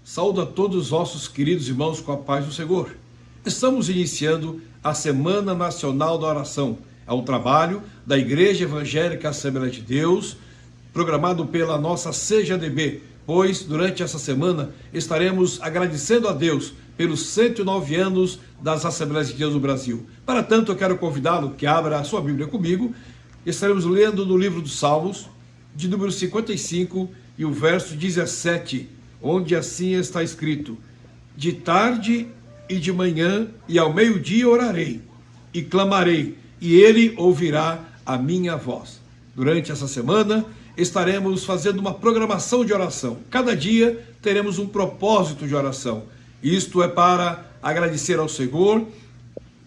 Saúdo a todos os nossos queridos irmãos com a paz do Senhor. Estamos iniciando a Semana Nacional da Oração. É um trabalho da Igreja Evangélica Assembleia de Deus, programado pela nossa CGDB, pois durante essa semana estaremos agradecendo a Deus pelos 109 anos das Assembleias de Deus no Brasil. Para tanto, eu quero convidá-lo que abra a sua Bíblia comigo. Estaremos lendo no livro dos Salmos, de número 55 e o verso 17, onde assim está escrito: de tarde e de manhã e ao meio-dia orarei e clamarei, e ele ouvirá a minha voz. Durante essa semana estaremos fazendo uma programação de oração. Cada dia teremos um propósito de oração. Isto é para agradecer ao Senhor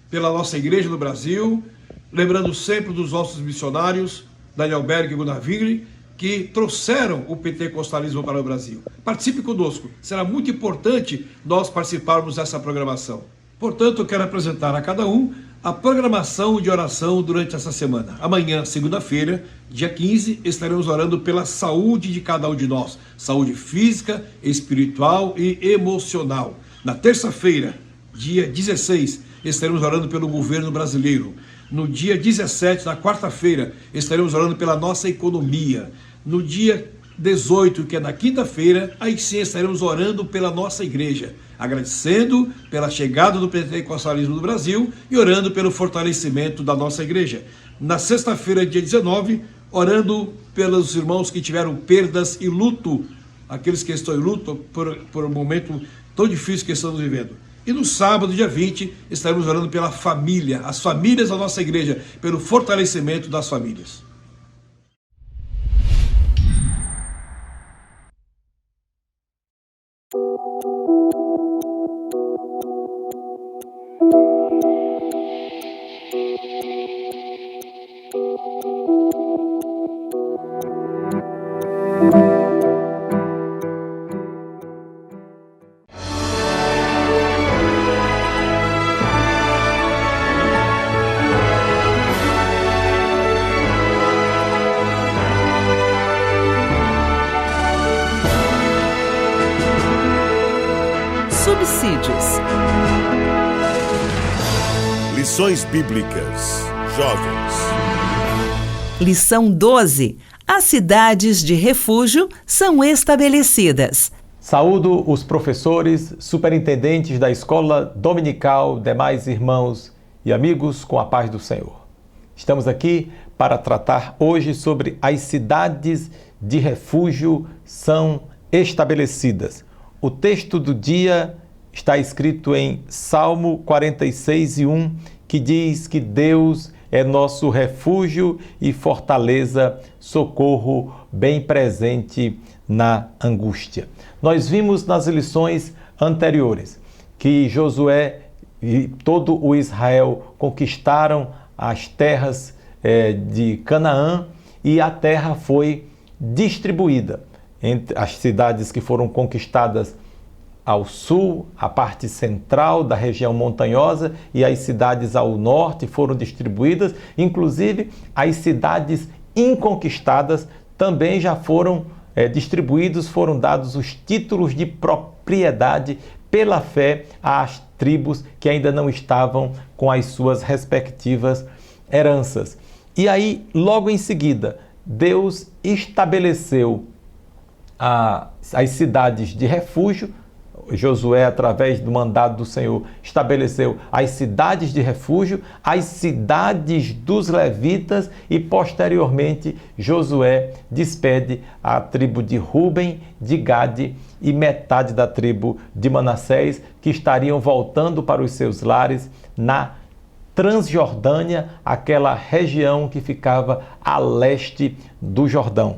pela nossa igreja no Brasil, lembrando sempre dos nossos missionários, Daniel Berg e Gunnar Wingre, que trouxeram o pentecostalismo para o Brasil. Participe conosco, será muito importante nós participarmos dessa programação. Portanto, eu quero apresentar a cada um a programação de oração durante essa semana. Amanhã, segunda-feira, dia 15, estaremos orando pela saúde de cada um de nós, saúde física, espiritual e emocional. Na terça-feira, dia 16, estaremos orando pelo governo brasileiro. No dia 17, na quarta-feira, estaremos orando pela nossa economia. No dia 18, que é na quinta-feira, aí sim estaremos orando pela nossa igreja, agradecendo pela chegada do pentecostalismo no Brasil e orando pelo fortalecimento da nossa igreja. Na sexta-feira, dia 19, orando pelos irmãos que tiveram perdas e luto, aqueles que estão em luto por um momento tão difícil que estamos vivendo. E no sábado, dia 20, estaremos orando pela família, as famílias da nossa igreja, pelo fortalecimento das famílias. Subsídios. Lições Bíblicas. Jovens. Lição 12. As cidades de refúgio são estabelecidas. Saúdo os professores, superintendentes da escola dominical, demais irmãos e amigos com a paz do Senhor. Estamos aqui para tratar hoje sobre as cidades de refúgio são estabelecidas. O texto do dia está escrito em Salmo 46:1, que diz que Deus é nosso refúgio e fortaleza, socorro bem presente na angústia. Nós vimos nas lições anteriores que Josué e todo o Israel conquistaram as terras de Canaã e a terra foi distribuída entre as cidades que foram conquistadas ao sul, a parte central da região montanhosa, e as cidades ao norte foram distribuídas, inclusive as cidades inconquistadas também já foram distribuídos, foram dados os títulos de propriedade pela fé às tribos que ainda não estavam com as suas respectivas heranças. E aí, logo em seguida, Deus estabeleceu as cidades de refúgio. Josué, através do mandado do Senhor, estabeleceu as cidades de refúgio, as cidades dos levitas e, posteriormente, Josué despede a tribo de Ruben, de Gade e metade da tribo de Manassés, que estariam voltando para os seus lares na Transjordânia, aquela região que ficava a leste do Jordão.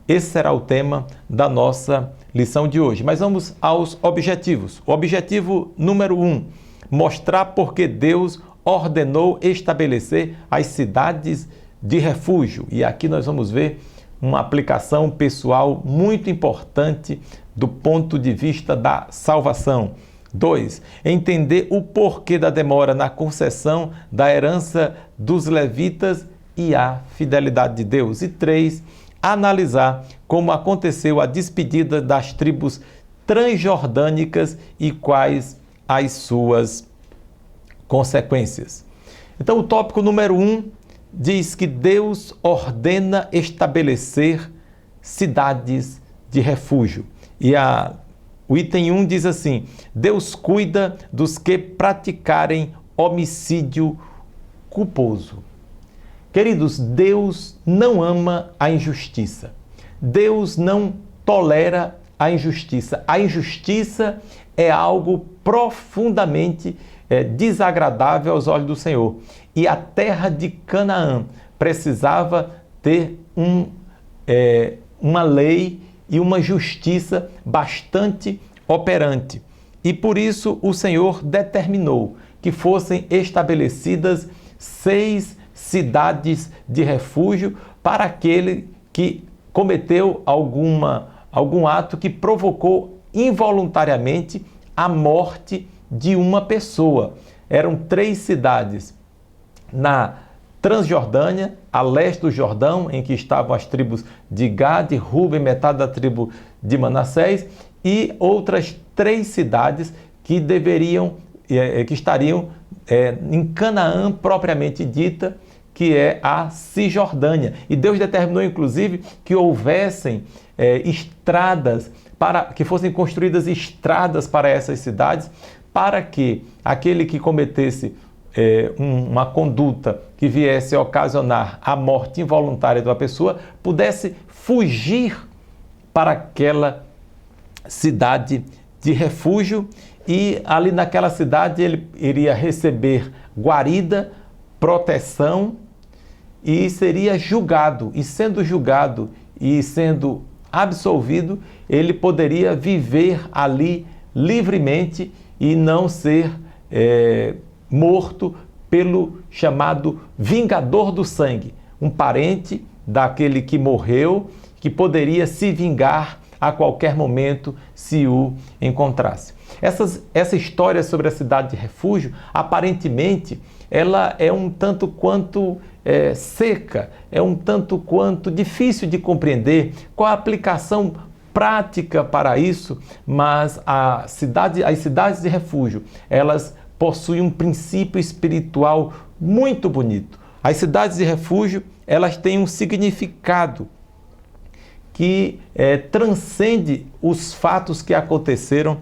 Esse será o tema da nossa lição de hoje. Mas vamos aos objetivos. O objetivo número 1, mostrar por que Deus ordenou estabelecer as cidades de refúgio. E aqui nós vamos ver uma aplicação pessoal muito importante do ponto de vista da salvação. 2, entender o porquê da demora na concessão da herança dos levitas e a fidelidade de Deus. E 3, analisar como aconteceu a despedida das tribos transjordânicas e quais as suas consequências. Então, o tópico número 1 diz que Deus ordena estabelecer cidades de refúgio. E o item 1 diz assim: Deus cuida dos que praticarem homicídio culposo. Queridos, Deus não ama a injustiça. Deus não tolera a injustiça. A injustiça é algo profundamente desagradável aos olhos do Senhor. E a terra de Canaã precisava ter uma lei e uma justiça bastante operante. E por isso o Senhor determinou que fossem estabelecidas 6 cidades de refúgio para aquele que cometeu algum ato que provocou involuntariamente a morte de uma pessoa. Eram 3 cidades na Transjordânia, a leste do Jordão, em que estavam as tribos de Gad, Ruben, metade da tribo de Manassés, e outras 3 cidades que estariam em Canaã propriamente dita, que é a Cisjordânia. E Deus determinou, inclusive, que houvessem estradas, que fossem construídas estradas para essas cidades, para que aquele que cometesse uma conduta que viesse a ocasionar a morte involuntária de uma pessoa pudesse fugir para aquela cidade de refúgio, e ali naquela cidade ele iria receber guarida, proteção e seria julgado. E sendo julgado e sendo absolvido, ele poderia viver ali livremente e não ser morto pelo chamado vingador do sangue, um parente daquele que morreu, que poderia se vingar a qualquer momento se o encontrasse. Essa história sobre a cidade de refúgio, aparentemente, ela é um tanto quanto seca, é um tanto quanto difícil de compreender qual a aplicação prática para isso, mas as cidades de refúgio, elas possuem um princípio espiritual muito bonito. As cidades de refúgio, elas têm um significado que transcende os fatos que aconteceram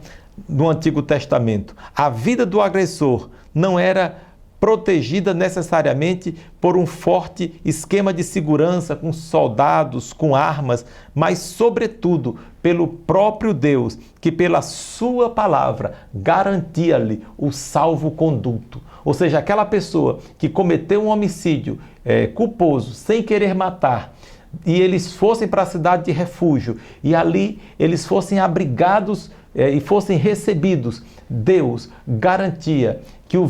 no Antigo Testamento. A vida do agressor não era protegida necessariamente por um forte esquema de segurança com soldados, com armas, mas sobretudo pelo próprio Deus, que pela sua palavra garantia-lhe o salvo-conduto. Ou seja, aquela pessoa que cometeu um homicídio culposo, sem querer matar, e eles fossem para a cidade de refúgio, e ali eles fossem abrigados e fossem recebidos, Deus garantia que o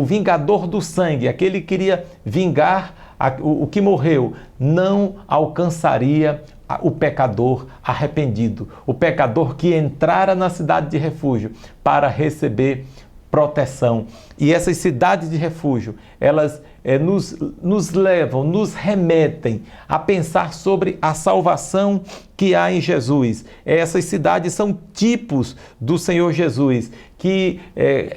vingador do sangue, aquele que queria vingar o que morreu, não alcançaria o pecador arrependido, o pecador que entrara na cidade de refúgio para receber proteção. E essas cidades de refúgio, elas nos levam, nos remetem a pensar sobre a salvação que há em Jesus. Essas cidades são tipos do Senhor Jesus, que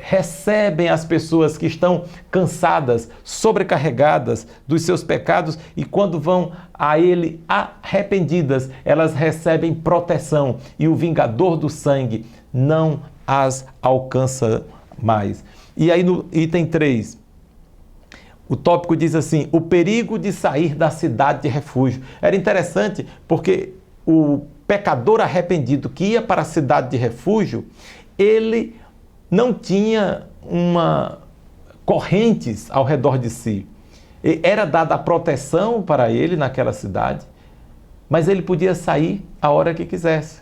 recebem as pessoas que estão cansadas, sobrecarregadas dos seus pecados, e quando vão a Ele arrependidas, elas recebem proteção, e o vingador do sangue não as alcança mais. E aí no item 3, o tópico diz assim: o perigo de sair da cidade de refúgio. Era interessante porque o pecador arrependido que ia para a cidade de refúgio, ele não tinha correntes ao redor de si. Era dada a proteção para ele naquela cidade, mas ele podia sair a hora que quisesse.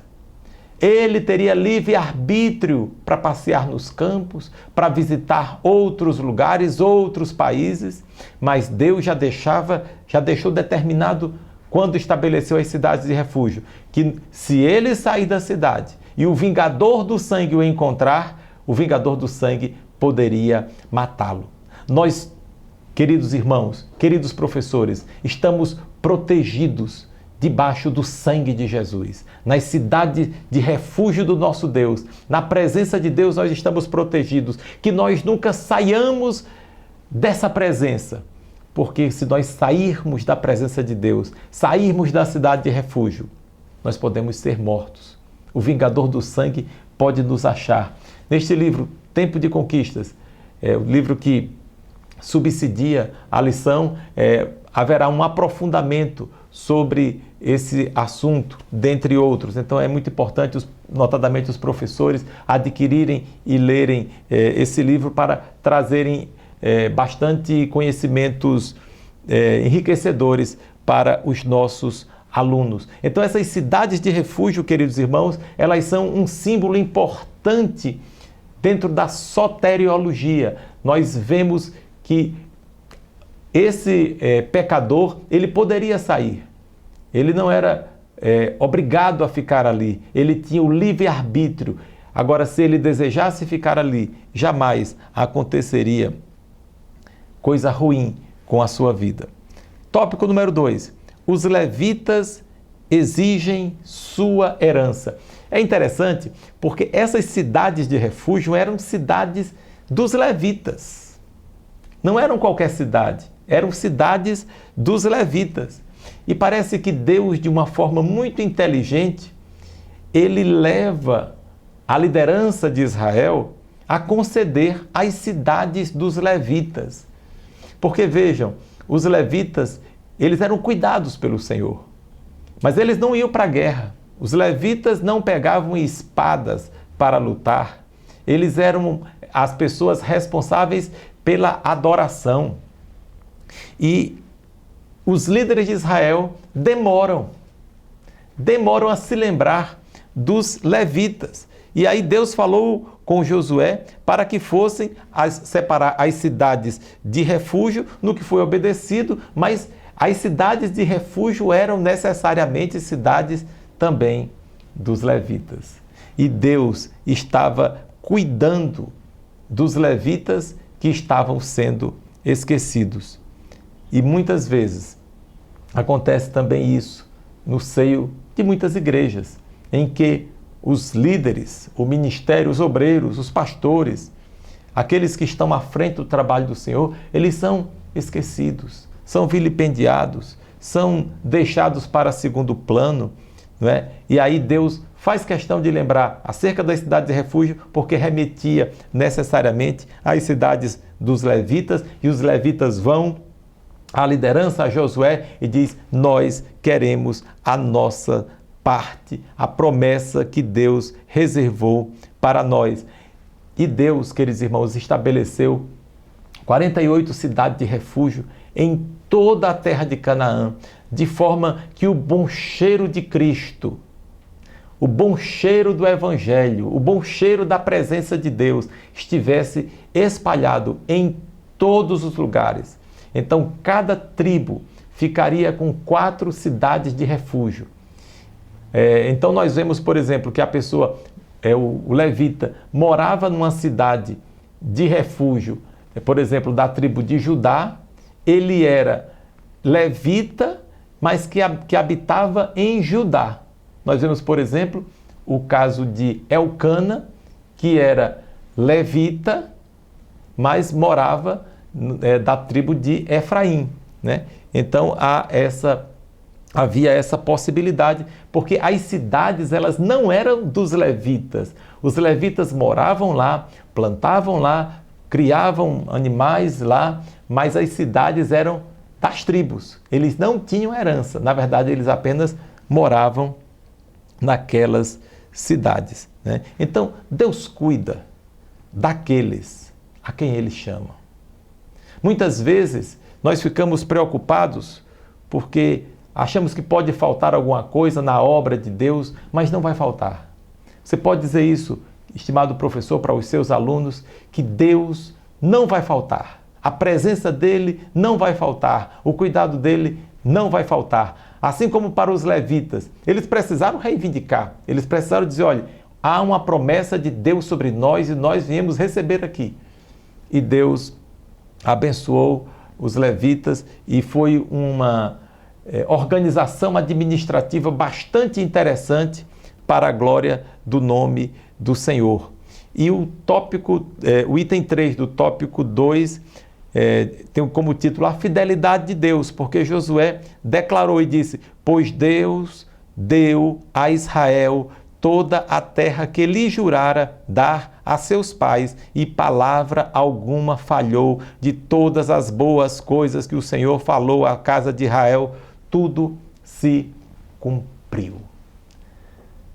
Ele teria livre-arbítrio para passear nos campos, para visitar outros lugares, outros países, mas Deus já deixou determinado, quando estabeleceu as cidades de refúgio, que se ele sair da cidade e o vingador do sangue o encontrar, o vingador do sangue poderia matá-lo. Nós, queridos irmãos, queridos professores, estamos protegidos debaixo do sangue de Jesus, nas cidades de refúgio do nosso Deus. Na presença de Deus nós estamos protegidos, que nós nunca saiamos dessa presença, porque se nós sairmos da presença de Deus, sairmos da cidade de refúgio, nós podemos ser mortos. O vingador do sangue pode nos achar. Neste livro, Tempo de Conquistas, o livro que subsidia a lição, haverá um aprofundamento sobre esse assunto, dentre outros. Então é muito importante, notadamente os professores, adquirirem e lerem esse livro para trazerem bastante conhecimentos enriquecedores para os nossos alunos. Então essas cidades de refúgio, queridos irmãos, elas são um símbolo importante dentro da soteriologia. Nós vemos que esse pecador, ele poderia sair. Ele não era obrigado a ficar ali. Ele tinha o livre-arbítrio. Agora, se ele desejasse ficar ali, jamais aconteceria coisa ruim com a sua vida. Tópico número 2. Os levitas exigem sua herança. É interessante porque essas cidades de refúgio eram cidades dos levitas. Não eram qualquer cidade, eram cidades dos levitas. E parece que Deus, de uma forma muito inteligente, ele leva a liderança de Israel a conceder as cidades dos levitas. Porque vejam, os levitas, eles eram cuidados pelo Senhor, mas eles não iam para a guerra. Os levitas não pegavam espadas para lutar. Eles eram as pessoas responsáveis pela adoração. E os líderes de Israel demoram a se lembrar dos levitas. E aí Deus falou com Josué para que fossem separar as cidades de refúgio, no que foi obedecido, mas as cidades de refúgio eram necessariamente cidades também dos levitas. E Deus estava cuidando dos levitas que estavam sendo esquecidos. E muitas vezes acontece também isso no seio de muitas igrejas, em que os líderes, o ministério, os obreiros, os pastores, aqueles que estão à frente do trabalho do Senhor, eles são esquecidos, são vilipendiados, são deixados para segundo plano, não é? E aí Deus faz questão de lembrar acerca das cidades de refúgio, porque remetia necessariamente às cidades dos levitas, e os levitas vão à liderança, a Josué, e diz: nós queremos a nossa parte, a promessa que Deus reservou para nós. E Deus, queridos irmãos, estabeleceu 48 cidades de refúgio em toda a terra de Canaã, de forma que o bom cheiro de Cristo, o bom cheiro do Evangelho, o bom cheiro da presença de Deus estivesse espalhado em todos os lugares. Então, cada tribo ficaria com 4 cidades de refúgio. Então, nós vemos, por exemplo, que a pessoa, o levita, morava numa cidade de refúgio, por exemplo, da tribo de Judá. Ele era levita, mas que habitava em Judá. Nós vemos, por exemplo, o caso de Elcana, que era levita, mas morava da tribo de Efraim, né? Então havia essa possibilidade, porque as cidades elas não eram dos levitas. Os levitas moravam lá, plantavam lá, criavam animais lá, mas as cidades eram das tribos. Eles não tinham herança, na verdade eles apenas moravam naquelas cidades, né? Então Deus cuida daqueles a quem Ele chama. Muitas vezes nós ficamos preocupados porque achamos que pode faltar alguma coisa na obra de Deus, mas não vai faltar. Você pode dizer isso, estimado professor, para os seus alunos, que Deus não vai faltar. A presença dele não vai faltar. O cuidado dele não vai faltar. Assim como para os levitas, eles precisaram reivindicar. Eles precisaram dizer: olha, há uma promessa de Deus sobre nós e nós viemos receber aqui. E Deus abençoou os levitas e foi uma organização administrativa bastante interessante para a glória do nome do Senhor. E o item 3 do tópico 2 tem como título a fidelidade de Deus, porque Josué declarou e disse: pois Deus deu a Israel toda a terra que lhe jurara dar a seus pais, e palavra alguma falhou de todas as boas coisas que o Senhor falou à casa de Israel, tudo se cumpriu.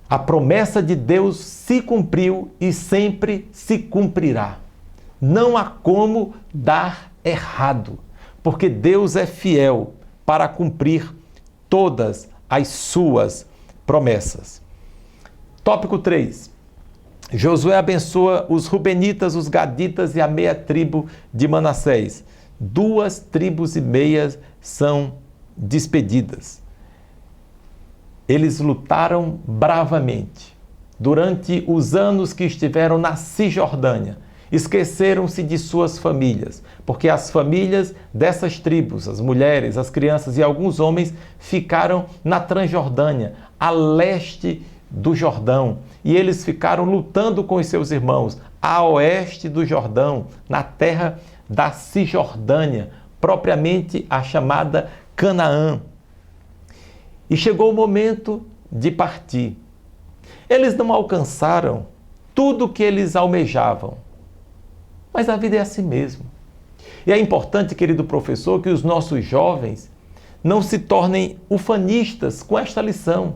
A promessa de Deus se cumpriu e sempre se cumprirá. Não há como dar errado, porque Deus é fiel para cumprir todas as suas promessas. Tópico 3. Josué abençoa os Rubenitas, os Gaditas e a meia tribo de Manassés. 2 tribos e meias são despedidas. Eles lutaram bravamente durante os anos que estiveram na Cisjordânia. Esqueceram-se de suas famílias, porque as famílias dessas tribos, as mulheres, as crianças e alguns homens ficaram na Transjordânia, a leste do Jordão, e eles ficaram lutando com os seus irmãos a oeste do Jordão, na terra da Cisjordânia, propriamente a chamada Canaã. E chegou o momento de partir. Eles não alcançaram tudo o que eles almejavam, mas a vida é assim mesmo. E é importante, querido professor, que os nossos jovens não se tornem ufanistas com esta lição,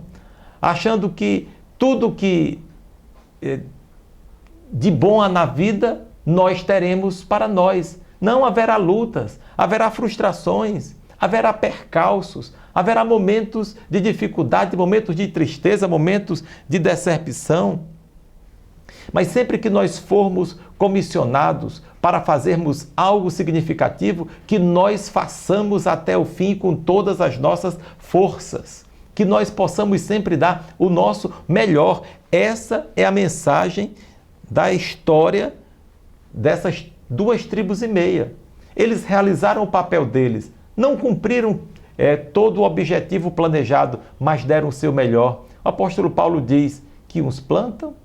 achando que tudo que de bom há na vida nós teremos para nós. Não, haverá lutas, haverá frustrações, haverá percalços, haverá momentos de dificuldade, momentos de tristeza, momentos de decepção. Mas sempre que nós formos comissionados para fazermos algo significativo, que nós façamos até o fim com todas as nossas forças, que nós possamos sempre dar o nosso melhor. Essa é a mensagem da história dessas 2 tribos e meia. Eles realizaram o papel deles, não cumpriram todo o objetivo planejado, mas deram o seu melhor. O apóstolo Paulo diz que uns plantam,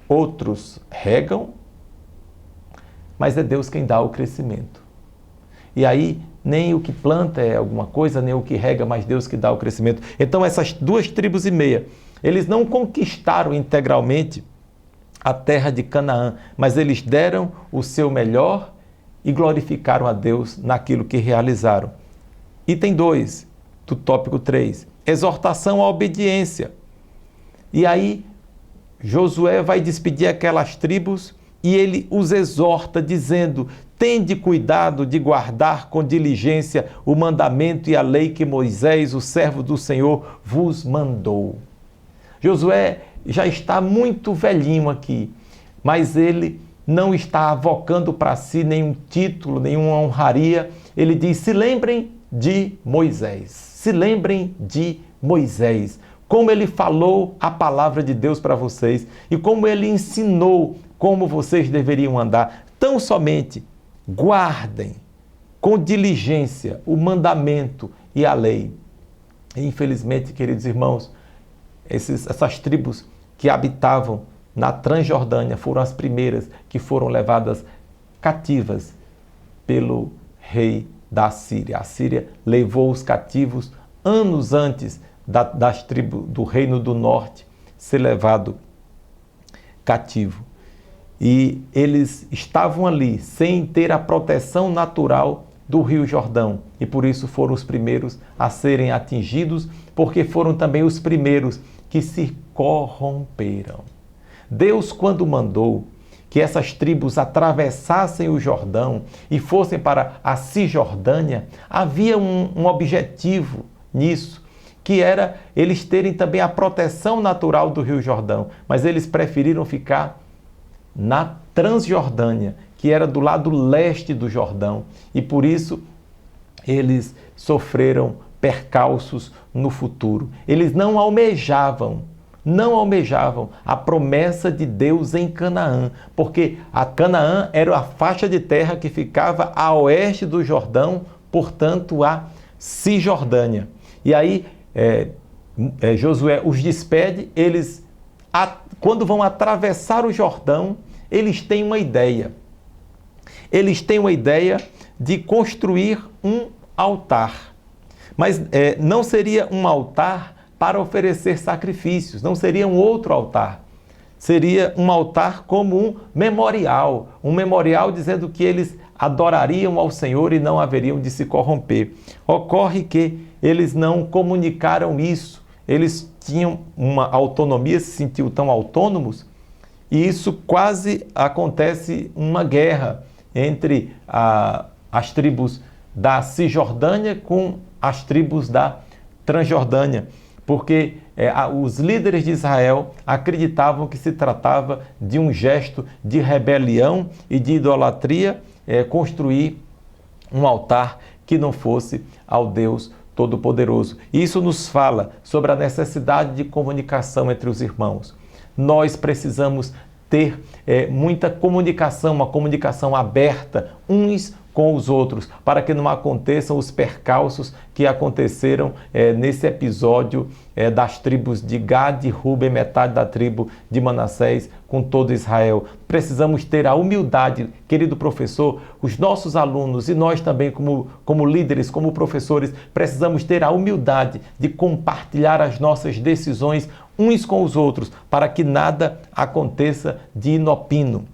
outros regam, mas é Deus quem dá o crescimento. E aí, nem o que planta é alguma coisa, nem o que rega, mas Deus que dá o crescimento. Então, essas 2 tribos e meia, eles não conquistaram integralmente a terra de Canaã, mas eles deram o seu melhor e glorificaram a Deus naquilo que realizaram. Item 2 do tópico 3, exortação à obediência. E aí, Josué vai despedir aquelas tribos e ele os exorta dizendo: tende cuidado de guardar com diligência o mandamento e a lei que Moisés, o servo do Senhor, vos mandou. Josué já está muito velhinho aqui, mas ele não está avocando para si nenhum título, nenhuma honraria. Ele diz: se lembrem de Moisés, se lembrem de Moisés, como ele falou a palavra de Deus para vocês e como ele ensinou como vocês deveriam andar. Tão somente guardem com diligência o mandamento e a lei. E, infelizmente, queridos irmãos, essas tribos que habitavam na Transjordânia foram as primeiras que foram levadas cativas pelo rei da Síria. A Síria levou os cativos anos antes das tribos do Reino do Norte ser levado cativo. E eles estavam ali sem ter a proteção natural do Rio Jordão. E por isso foram os primeiros a serem atingidos, porque foram também os primeiros que se corromperam. Deus, quando mandou que essas tribos atravessassem o Jordão e fossem para a Cisjordânia, havia um objetivo nisso, que era eles terem também a proteção natural do Rio Jordão, mas eles preferiram ficar na Transjordânia, que era do lado leste do Jordão, e por isso eles sofreram percalços no futuro. Eles não almejavam a promessa de Deus em Canaã, porque a Canaã era a faixa de terra que ficava a oeste do Jordão, portanto a Cisjordânia. E aí Josué os despede, eles, quando vão atravessar o Jordão, eles têm uma ideia. Eles têm uma ideia de construir um altar. Mas não seria um altar para oferecer sacrifícios, não seria um outro altar. Seria um altar como um memorial dizendo que eles adorariam ao Senhor e não haveriam de se corromper. Ocorre que eles não comunicaram isso, eles tinham uma autonomia, se sentiam tão autônomos, e isso quase acontece uma guerra entre as tribos da Cisjordânia com as tribos da Transjordânia, porque os líderes de Israel acreditavam que se tratava de um gesto de rebelião e de idolatria, construir um altar que não fosse ao Deus Todo-Poderoso. Isso nos fala sobre a necessidade de comunicação entre os irmãos. Nós precisamos ter muita comunicação, uma comunicação aberta uns com os outros, para que não aconteçam os percalços que aconteceram nesse episódio das tribos de Gad e Ruben, metade da tribo de Manassés, com todo Israel. Precisamos ter a humildade, querido professor, os nossos alunos e nós também como líderes, como professores, precisamos ter a humildade de compartilhar as nossas decisões uns com os outros, para que nada aconteça de inopino.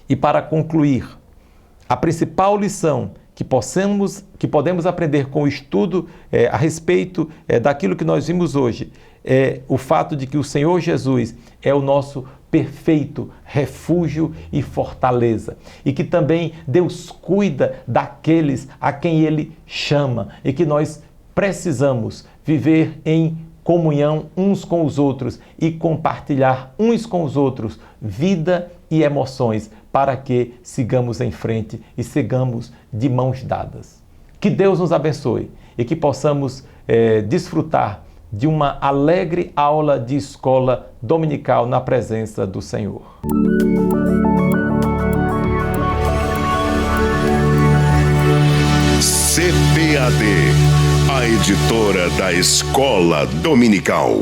E para concluir, a principal lição que podemos aprender com o estudo a respeito daquilo que nós vimos hoje é o fato de que o Senhor Jesus é o nosso perfeito refúgio e fortaleza, e que também Deus cuida daqueles a quem Ele chama, e que nós precisamos viver em comunhão uns com os outros e compartilhar uns com os outros vida e emoções, para que sigamos em frente e sigamos de mãos dadas. Que Deus nos abençoe e que possamos desfrutar de uma alegre aula de escola dominical na presença do Senhor. CPAD, a editora da Escola Dominical.